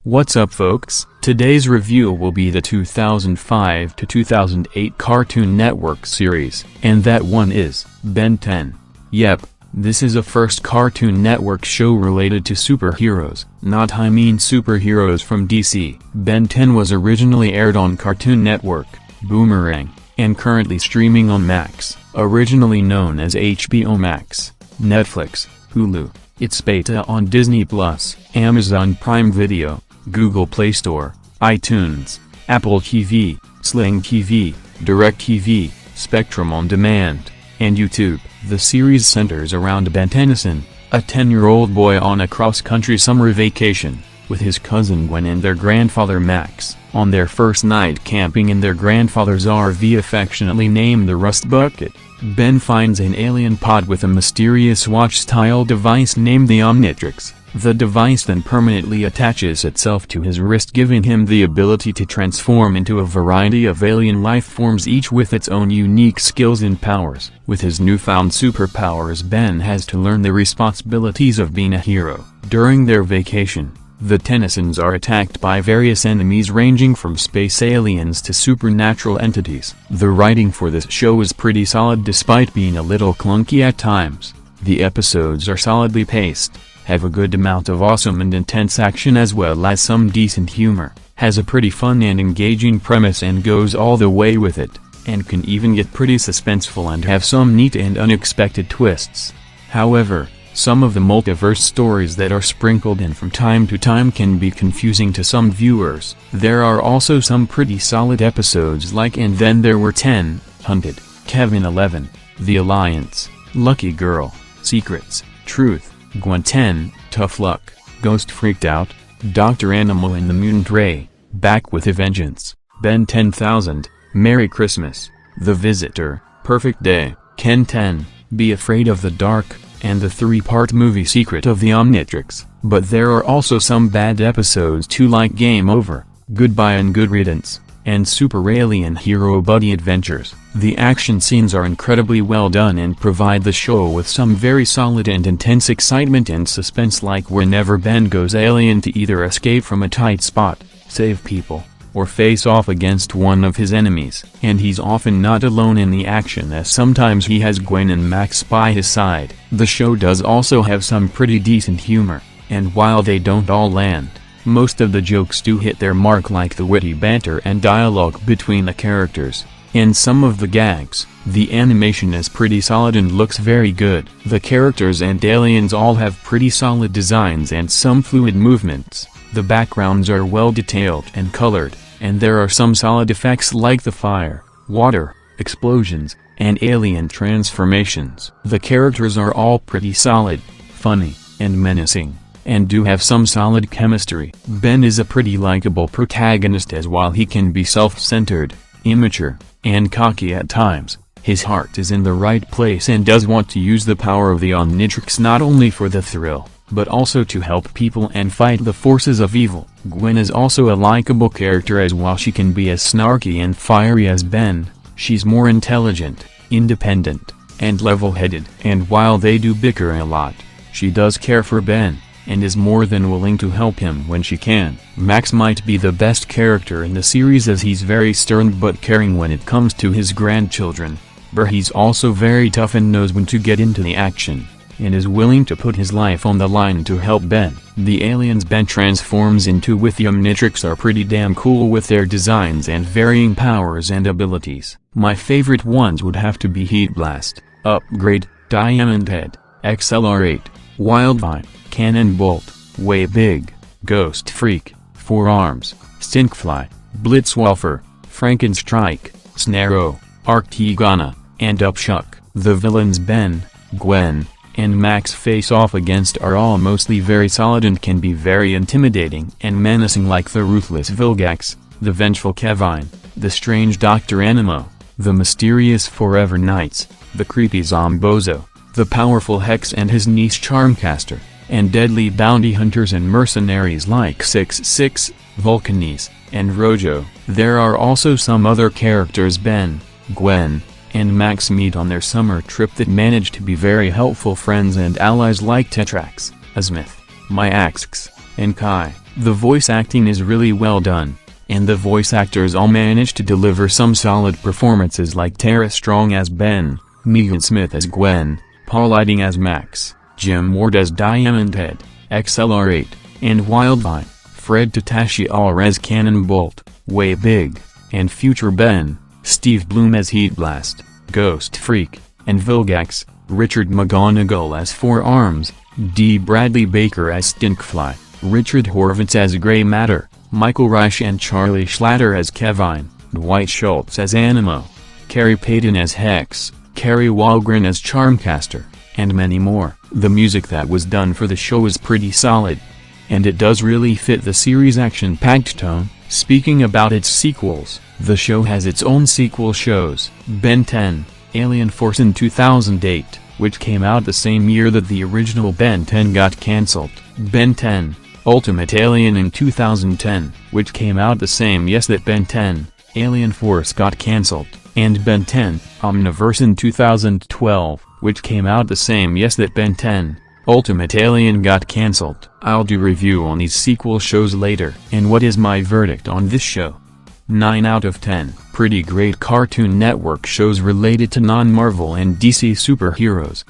What's up folks? Today's review will be the 2005 to 2008 Cartoon Network series, and that one is Ben 10. Yep, this is a first Cartoon Network show related to superheroes, I mean superheroes from DC. Ben 10 was originally aired on Cartoon Network, Boomerang, and currently streaming on Max, originally known as HBO Max, Netflix, Hulu. It's beta on Disney+, Amazon Prime Video, Google Play Store, iTunes, Apple TV, Sling TV, DirecTV, Spectrum On Demand, and YouTube. The series centers around Ben Tennyson, a 10-year-old boy on a cross-country summer vacation, with his cousin Gwen and their grandfather Max, on their first night camping in their grandfather's RV affectionately named the Rust Bucket. Ben finds an alien pod with a mysterious watch-style device named the Omnitrix. The device then permanently attaches itself to his wrist, giving him the ability to transform into a variety of alien life forms, each with its own unique skills and powers. With his newfound superpowers, Ben has to learn the responsibilities of being a hero. During their vacation, the Tennysons are attacked by various enemies ranging from space aliens to supernatural entities. The writing for this show is pretty solid despite being a little clunky at times. The episodes are solidly paced, have a good amount of awesome and intense action as well as some decent humor, has a pretty fun and engaging premise and goes all the way with it, and can even get pretty suspenseful and have some neat and unexpected twists. However, some of the multiverse stories that are sprinkled in from time to time can be confusing to some viewers. There are also some pretty solid episodes like And Then There Were 10, Hunted, Kevin 11, The Alliance, Lucky Girl, Secrets, Truth, Gwen 10, Tough Luck, Ghost Freaked Out, Dr. Animal and the Mutant Ray, Back with a Vengeance, Ben 10,000, Merry Christmas, The Visitor, Perfect Day, Ken 10, Be Afraid of the Dark, and the three-part movie Secret of the Omnitrix. But there are also some bad episodes too, like Game Over, Goodbye and Good Riddance, and Super Alien Hero Buddy Adventures. The action scenes are incredibly well done and provide the show with some very solid and intense excitement and suspense, like whenever Ben goes alien to either escape from a tight spot, save people, or face off against one of his enemies. And he's often not alone in the action, as sometimes he has Gwen and Max by his side. The show does also have some pretty decent humor, and while they don't all land, most of the jokes do hit their mark, like the witty banter and dialogue between the characters, and some of the gags. The animation is pretty solid and looks very good. The characters and aliens all have pretty solid designs and some fluid movements. The backgrounds are well detailed and colored, and there are some solid effects like the fire, water, explosions, and alien transformations. The characters are all pretty solid, funny, and menacing, and do have some solid chemistry. Ben is a pretty likable protagonist, as while he can be self-centered, immature, and cocky at times, his heart is in the right place and does want to use the power of the Omnitrix not only for the thrill, but also to help people and fight the forces of evil. Gwen is also a likable character, as while she can be as snarky and fiery as Ben, she's more intelligent, independent, and level-headed. And while they do bicker a lot, she does care for Ben, and is more than willing to help him when she can. Max might be the best character in the series, as he's very stern but caring when it comes to his grandchildren, but he's also very tough and knows when to get into the action, and is willing to put his life on the line to help Ben. The aliens Ben transforms into with the Omnitrix are pretty damn cool with their designs and varying powers and abilities. My favorite ones would have to be Heat Blast, Upgrade, Diamond Head, XLR8, Wildvine, Cannon Bolt, Way Big, Ghost Freak, Forearms, Stinkfly, Blitzwolfer, Frankenstrike, Snarrow, Arctigana, and Upshuck. The villains Ben, Gwen, and Max face off against are all mostly very solid and can be very intimidating and menacing, like the ruthless Vilgax, the vengeful Kevine, the strange Dr. Animo, the mysterious Forever Knights, the creepy Zombozo, the powerful Hex and his niece Charmcaster, and deadly bounty hunters and mercenaries like 6-6, Vulcanes, and Rojo. There are also some other characters Ben, Gwen, and Max meet on their summer trip that manage to be very helpful friends and allies, like Tetrax, Azmith, Myaxx, and Kai. The voice acting is really well done, and the voice actors all managed to deliver some solid performances like Tara Strong as Ben, Megan Smith as Gwen, Paul Lighting as Max, Jim Ward as Diamond Head, XLR8, and Wildvine, Fred Tatasciore as Cannonbolt, Way Big, and Future Ben, Steve Bloom as Heat Blast, Ghost Freak, and Vilgax, Richard McGonigal as Four Arms, D. Bradley Baker as Stinkfly, Richard Horvitz as Grey Matter, Michael Reich and Charlie Schlatter as Kevine, Dwight Schultz as Animo, Carrie Payton as Hex, Carrie Walgren as Charmcaster, and many more. The music that was done for the show is pretty solid, and it does really fit the series' action-packed tone. Speaking about its sequels, the show has its own sequel shows, Ben 10, Alien Force in 2008, which came out the same year that the original Ben 10 got cancelled, Ben 10, Ultimate Alien in 2010, which came out the same year that Ben 10, Alien Force got cancelled, and Ben 10, Omniverse in 2012, which came out the same year that Ben 10, Ultimate Alien got cancelled. I'll do review on these sequel shows later. And what is my verdict on this show? 9 out of 10. Pretty great Cartoon Network shows related to non-Marvel and DC superheroes.